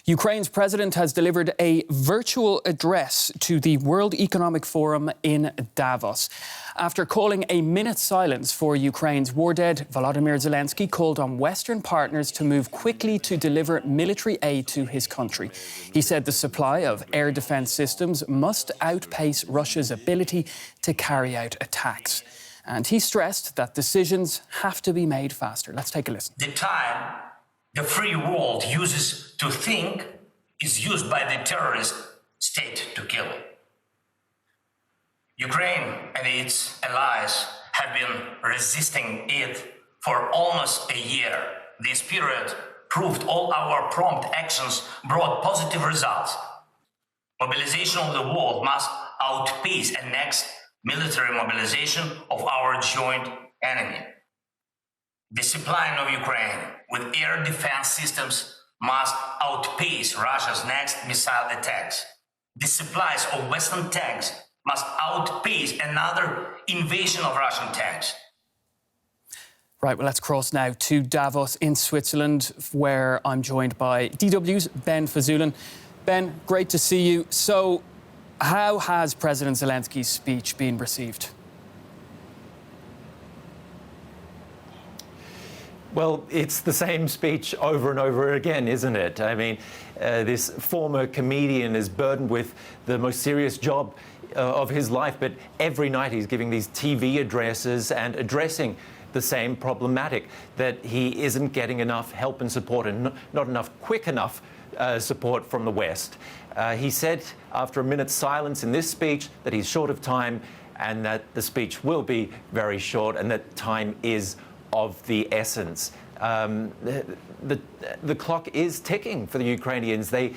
Ukraine's president has delivered a virtual address to the World Economic Forum in Davos. After calling a minute's silence for Ukraine's war dead, Volodymyr Zelensky called on Western partners to move quickly to deliver military aid to his country. He said the supply of air defence systems must outpace Russia's ability to carry out attacks. And he stressed that decisions have to be made faster. Let's take a listen. The time the free world uses to think is used by the terrorist state to kill. Ukraine and its allies have been resisting it for almost a year. This period proved all our prompt actions brought positive results. Mobilization of the world must outpace the next military mobilization of our joint enemy. The supplying of Ukraine with air defense systems must outpace Russia's next missile attacks. The supplies of Western tanks must outpace another invasion of Russian tanks. Right, well, let's cross now to Davos in Switzerland, where I'm joined by DW's Ben Fazulin. Ben, great to see you. So, how has President Zelensky's speech been received? Well, it's the same speech over and over again, isn't it? I mean, this former comedian is burdened with the most serious job of his life, but every night he's giving these TV addresses and addressing the same problematic, that he isn't getting enough help and support and not enough quick enough support from the West. He said after a minute's silence in this speech that he's short of time and that the speech will be very short and that time is of the essence. The clock is ticking for the Ukrainians. They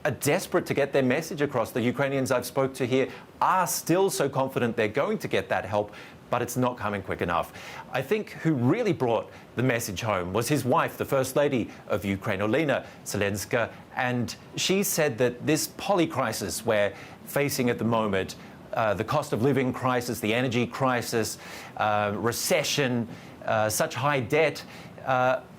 are desperate to get their message across. The Ukrainians I've spoke to here are still so confident they're going to get that help, but it's not coming quick enough. I think who really brought the message home was his wife, the First Lady of Ukraine, Olena Zelenska, and she said that this poly-crisis we're facing at the moment, the cost of living crisis, the energy crisis, recession, such high debt,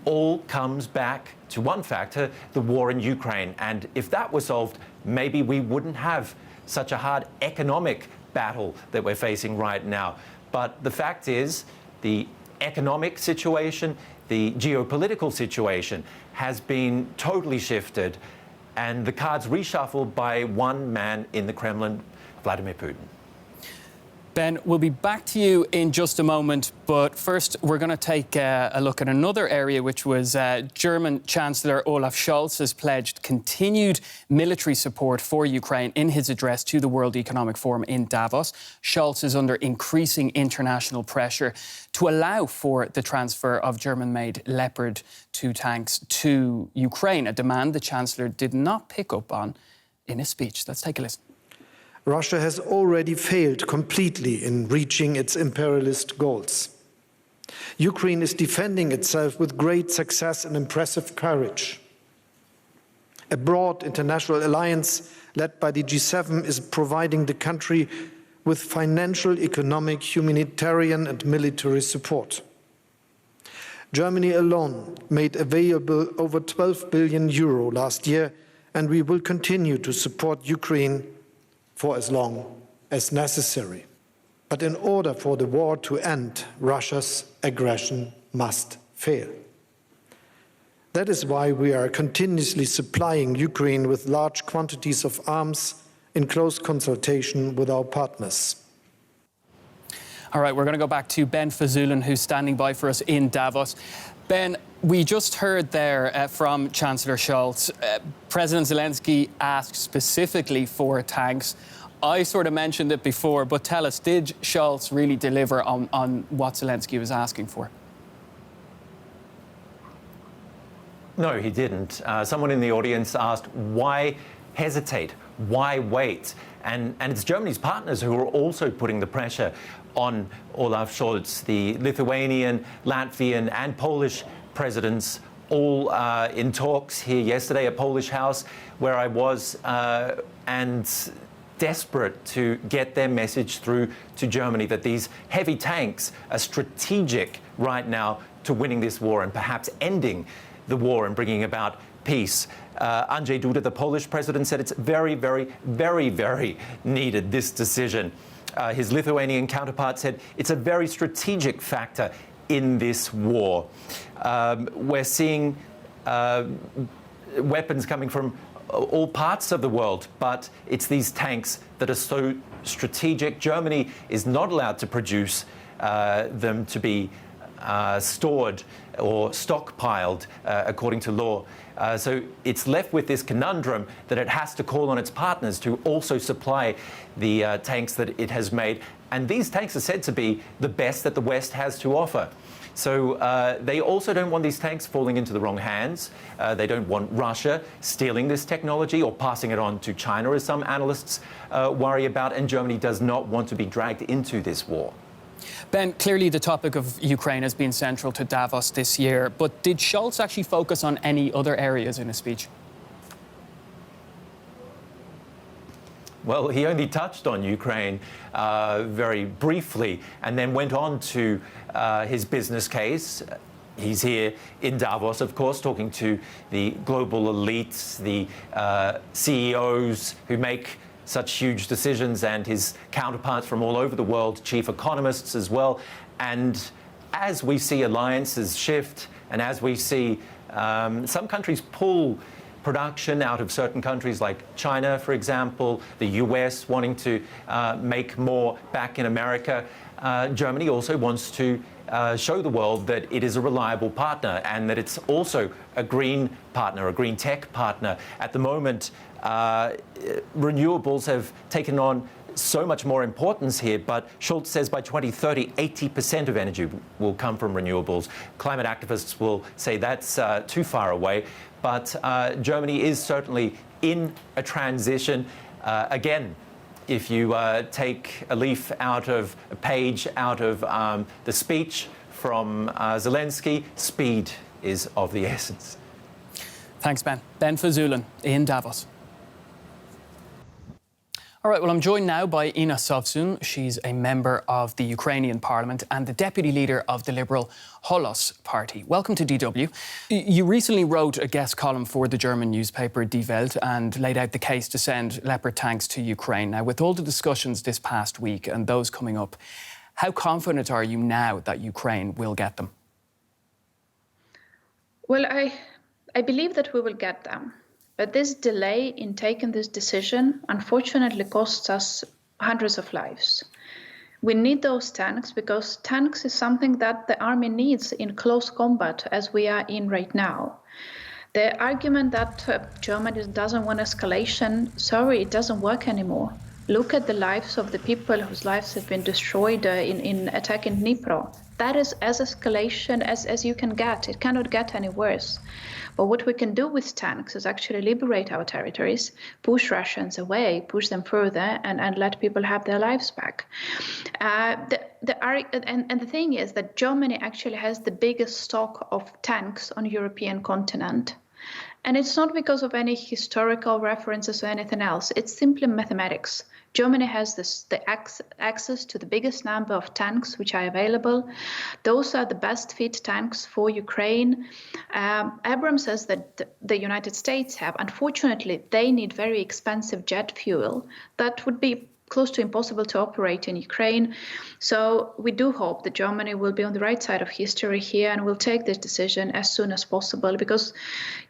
all comes back to one factor, the war in Ukraine. And if that were solved, maybe we wouldn't have such a hard economic battle that we're facing right now. But the fact is, the economic situation, the geopolitical situation has been totally shifted and the cards reshuffled by one man in the Kremlin, Vladimir Putin. Ben, we'll be back to you in just a moment, but first we're going to take a look at another area, which was German Chancellor Olaf Scholz has pledged continued military support for Ukraine in his address to the World Economic Forum in Davos. Scholz is under increasing international pressure to allow for the transfer of German-made Leopard 2 tanks to Ukraine, a demand the Chancellor did not pick up on in his speech. Let's take a listen. Russia has already failed completely in reaching its imperialist goals. Ukraine is defending itself with great success and impressive courage. A broad international alliance led by the G7 is providing the country with financial, economic, humanitarian and military support. Germany alone made available over €12 billion last year, and we will continue to support Ukraine for as long as necessary. But in order for the war to end, Russia's aggression must fail. That is why we are continuously supplying Ukraine with large quantities of arms in close consultation with our partners. All right, we're going to go back to Ben Fazulin, who's standing by for us in Davos. Ben, we just heard there from Chancellor Scholz. President Zelensky asked specifically for tanks. I sort of mentioned it before, but tell us, did Scholz really deliver on what Zelensky was asking for? No, he didn't. Someone in the audience asked, why hesitate? Why wait? And it's Germany's partners who are also putting the pressure on Olaf Scholz. The Lithuanian, Latvian and Polish presidents all in talks here yesterday at Polish House, where I was, and desperate to get their message through to Germany that these heavy tanks are strategic right now to winning this war and perhaps ending the war and bringing about peace. Andrzej Duda, the Polish president, said it's very, very, very, very needed, this decision. His Lithuanian counterpart said it's a very strategic factor in this war. We're seeing weapons coming from all parts of the world, but it's these tanks that are so strategic. Germany is not allowed to produce them to be stored or stockpiled according to law. So it's left with this conundrum that it has to call on its partners to also supply the tanks that it has made. And these tanks are said to be the best that the West has to offer. So they also don't want these tanks falling into the wrong hands. They don't want Russia stealing this technology or passing it on to China, as some analysts worry about. And Germany does not want to be dragged into this war. Ben, clearly the topic of Ukraine has been central to Davos this year, but did Scholz actually focus on any other areas in his speech? Well, he only touched on Ukraine very briefly and then went on to his business case. He's here in Davos, of course, talking to the global elites, the CEOs who make such huge decisions, and his counterparts from all over the world, chief economists as well. And as we see alliances shift, and as we see some countries pull production out of certain countries like China, for example, the US wanting to make more back in America, Germany also wants to show the world that it is a reliable partner and that it's also a green partner, a green tech partner. At the moment, renewables have taken on so much more importance here, but Scholz says by 2030, 80% of energy will come from renewables. Climate activists will say that's too far away, but Germany is certainly in a transition. Again, if you take a leaf out of a page out of the speech from Zelensky, speed is of the essence. Thanks, Ben. Ben Fazulin in Davos. All right, well, I'm joined now by Ina Sovsun. She's a member of the Ukrainian Parliament and the deputy leader of the Liberal Holos Party. Welcome to DW. You recently wrote a guest column for the German newspaper Die Welt and laid out the case to send Leopard tanks to Ukraine. Now, with all the discussions this past week and those coming up, how confident are you now that Ukraine will get them? Well, I believe that we will get them. But this delay in taking this decision unfortunately costs us hundreds of lives. We need those tanks because tanks is something that the army needs in close combat as we are in right now. The argument that Germany doesn't want escalation, sorry, it doesn't work anymore. Look at the lives of the people whose lives have been destroyed in attack in Dnipro. That is as escalation as you can get. It cannot get any worse. But what we can do with tanks is actually liberate our territories, push Russians away, push them further, and let people have their lives back. And the thing is that Germany actually has the biggest stock of tanks on the European continent. And it's not because of any historical references or anything else. It's simply mathematics. Germany has the access to the biggest number of tanks which are available. Those are the best fit tanks for Ukraine. Abrams says that the United States have. Unfortunately, they need very expensive jet fuel that would be close to impossible to operate in Ukraine. So we do hope that Germany will be on the right side of history here and will take this decision as soon as possible because,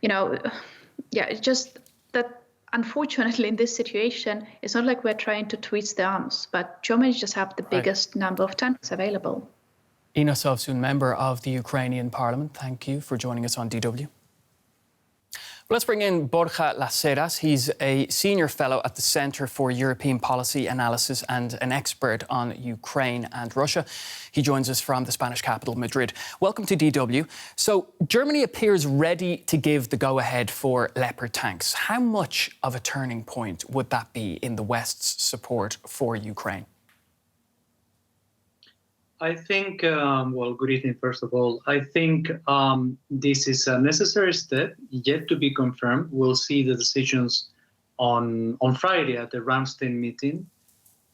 it's just that unfortunately in this situation, it's not like we're trying to twist the arms, but Germany just have the biggest number of tanks available. Ina Sovsun, member of the Ukrainian Parliament, thank you for joining us on DW. Let's bring in Borja Las Heras. He's a senior fellow at the Centre for European Policy Analysis and an expert on Ukraine and Russia. He joins us from the Spanish capital, Madrid. Welcome to DW. So Germany appears ready to give the go-ahead for Leopard tanks. How much of a turning point would that be in the West's support for Ukraine? I think, good evening, first of all. I think this is a necessary step, yet to be confirmed. We'll see the decisions on Friday at the Ramstein meeting.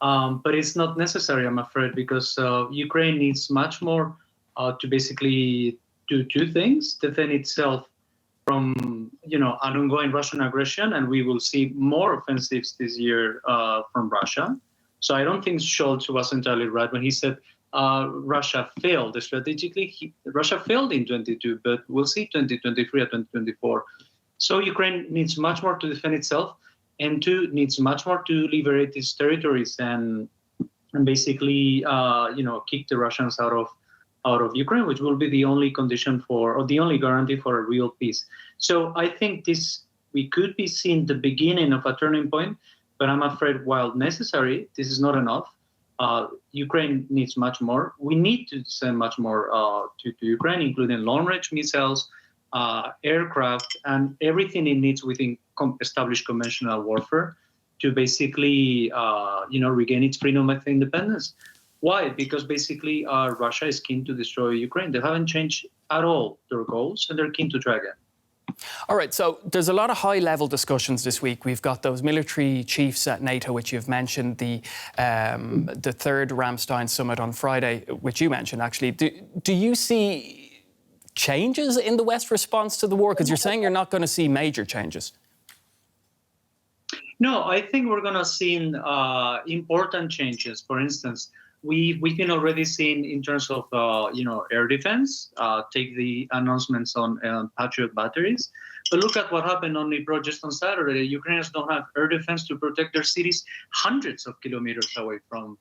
But it's not necessary, I'm afraid, because Ukraine needs much more to basically do two things: defend itself from an ongoing Russian aggression, and we will see more offensives this year from Russia. So I don't think Scholz was entirely right when he said Russia failed strategically. Russia failed in 22, but we'll see 2023 or 2024. So Ukraine needs much more to defend itself, and two, needs much more to liberate its territories and basically, kick the Russians out of Ukraine, which will be the only condition or the only guarantee for a real peace. So I think we could be seeing the beginning of a turning point, but I'm afraid while necessary, this is not enough. Ukraine needs much more. We need to send much more to Ukraine, including long-range missiles, aircraft, and everything it needs within established conventional warfare to basically, regain its freedom and independence. Why? Because basically Russia is keen to destroy Ukraine. They haven't changed at all their goals, and they're keen to try again. All right, so there's a lot of high-level discussions this week. We've got those military chiefs at NATO, which you've mentioned, the third Ramstein summit on Friday, which you mentioned, actually. Do you see changes in the West response to the war? Because you're saying you're not going to see major changes. No, I think we're going to see important changes. For instance, we've been already seeing in terms of air defense. Take the announcements on Patriot batteries, but look at what happened on Dnipro just on Saturday. Ukrainians don't have air defense to protect their cities hundreds of kilometers away from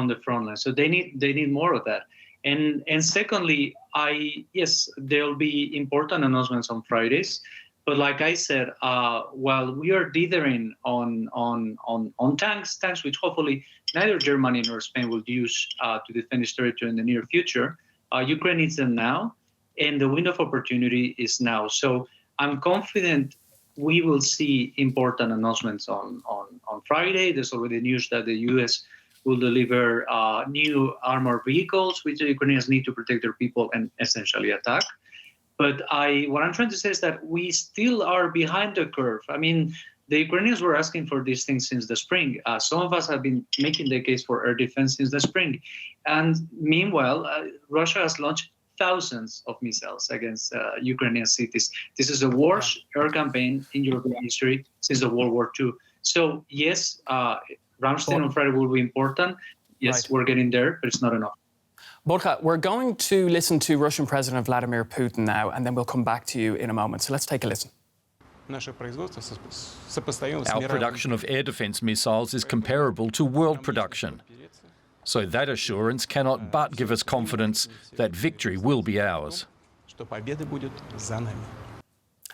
the front line. So they need more of that. And secondly, there'll be important announcements on Fridays. But like I said, while we are dithering on tanks which hopefully neither Germany nor Spain will use to defend its territory in the near future, Ukraine needs them now, and the window of opportunity is now. So I'm confident we will see important announcements on Friday. There's already news that the US will deliver new armored vehicles, which the Ukrainians need to protect their people and essentially attack. But what I'm trying to say is that we still are behind the curve. I mean, the Ukrainians were asking for these things since the spring. Some of us have been making the case for air defense since the spring. And meanwhile, Russia has launched thousands of missiles against Ukrainian cities. This is the worst air campaign in European history since the World War II. So yes, Ramstein on Friday will be important. Yes, We're getting there, but it's not enough. Borja, we're going to listen to Russian President Vladimir Putin now, and then we'll come back to you in a moment. So let's take a listen. Our production of air defense missiles is comparable to world production. So that assurance cannot but give us confidence that victory will be ours.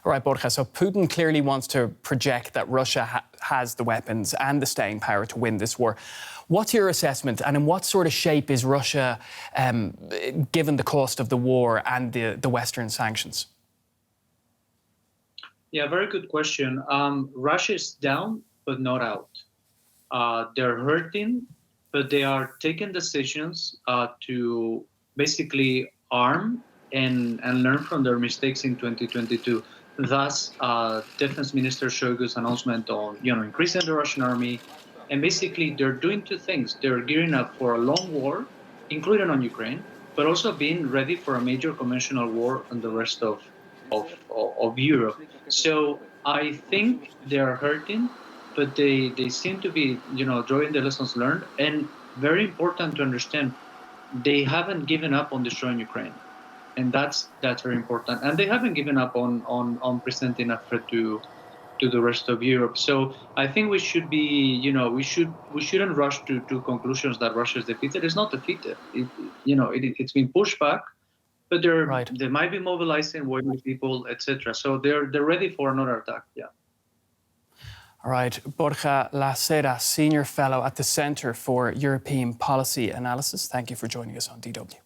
All right, Borja, so Putin clearly wants to project that Russia has the weapons and the staying power to win this war. What's your assessment, and in what sort of shape is Russia, given the cost of the war and the Western sanctions? Yeah, very good question. Russia is down, but not out. They're hurting, but they are taking decisions to basically arm and learn from their mistakes in 2022. Thus, Defense Minister Shoigu's announcement on increasing the Russian army, and basically they're doing two things. They're gearing up for a long war, including on Ukraine, but also being ready for a major conventional war on the rest of Europe. So I think they are hurting, but they seem to be drawing the lessons learned. And very important to understand, they haven't given up on destroying Ukraine. And that's very important. And they haven't given up on presenting a threat to the rest of Europe. So I think we should be, we shouldn't rush to conclusions that Russia is defeated. It's not defeated. It's been pushed back, but they might be mobilizing working people, etc. So they're ready for another attack. Yeah. All right, Borja Lacera, Senior Fellow at the Centre for European Policy Analysis. Thank you for joining us on DW.